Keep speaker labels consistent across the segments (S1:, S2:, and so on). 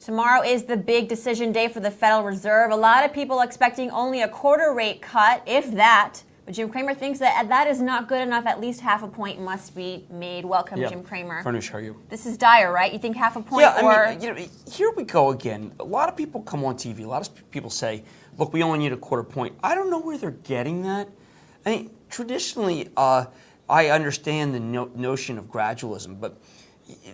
S1: Tomorrow is the big decision day for the Federal Reserve. A lot of people expecting only a quarter rate cut, if that. But Jim Cramer thinks that that is not good enough. At least half a point must be made. Welcome, Jim Cramer.
S2: Farnoosh, how are you?
S1: This is dire, right? You think half a point?
S2: Yeah, I mean, here we go again. A lot of people come on TV. A lot of people say, look, we only need a quarter point. I don't know where they're getting that. I mean, traditionally, I understand the notion of gradualism, but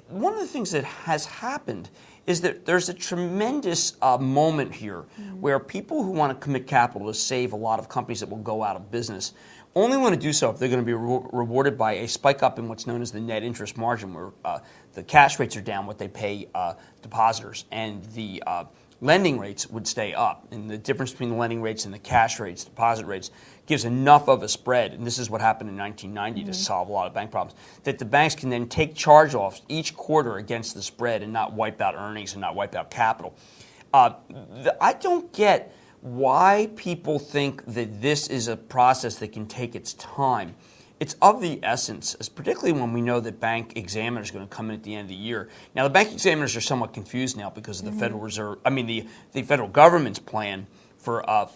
S2: one of the things that has happened is that there's a tremendous moment here where people who want to commit capital to save a lot of companies that will go out of business only want to do so if they're going to be rewarded by a spike up in what's known as the net interest margin, where the cash rates are down what they pay depositors, and the lending rates would stay up. And the difference between the lending rates and the cash rates, deposit rates, gives enough of a spread, and this is what happened in 1990 to solve a lot of bank problems, that the banks can then take charge-offs each quarter against the spread and not wipe out earnings and not wipe out capital. I don't get why people think that this is a process that can take its time. It's of the essence, particularly when we know that bank examiners are going to come in at the end of the year. Now, the bank examiners are somewhat confused now because of the Federal Reserve, the federal government's plan for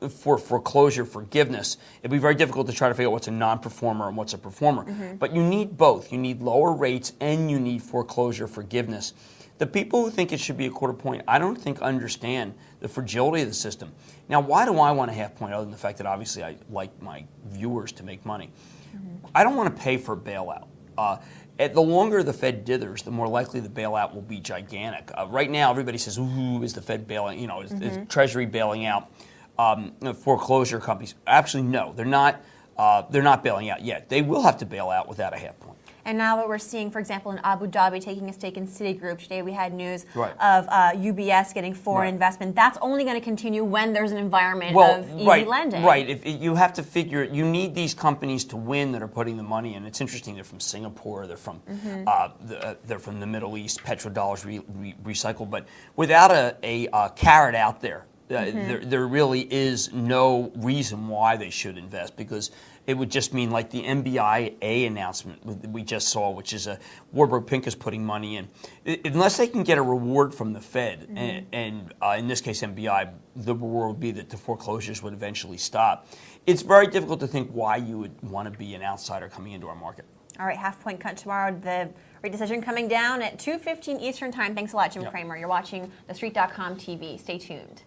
S2: foreclosure forgiveness. It'd be very difficult to try to figure out what's a non-performer and what's a performer. But you need both. You need lower rates and you need foreclosure forgiveness. The people who think it should be a quarter point, I don't think understand the fragility of the system. Now, why do I want a half point other than the fact that obviously I like my viewers to make money? I don't want to pay for a bailout. The longer the Fed dithers, the more likely the bailout will be gigantic. Right now, everybody says, "Ooh, is the Fed bailing? Is Treasury bailing out foreclosure companies?" Actually, no, they're not. They're not bailing out yet. They will have to bail out without a half point.
S1: And now that we're seeing, for example, in Abu Dhabi taking a stake in Citigroup, today we had news
S2: of
S1: UBS getting foreign investment. That's only going to continue when there's an environment of easy lending.
S2: Right. If you have to figure, you need these companies to win that are putting the money in. It's interesting. They're from Singapore. They're from they're from the Middle East. Petrodollars recycled. But without a carrot out there, there really is no reason why they should invest, because it would just mean like the MBIA announcement we just saw, which is Warburg Pincus putting money in. Unless they can get a reward from the Fed, and in this case MBI, the reward would be that the foreclosures would eventually stop. It's very difficult to think why you would want to be an outsider coming into our market.
S1: All right, half point cut tomorrow. The rate decision coming down at 2:15 Eastern Time. Thanks a lot, Jim Cramer. You're watching TheStreet.com TV. Stay tuned.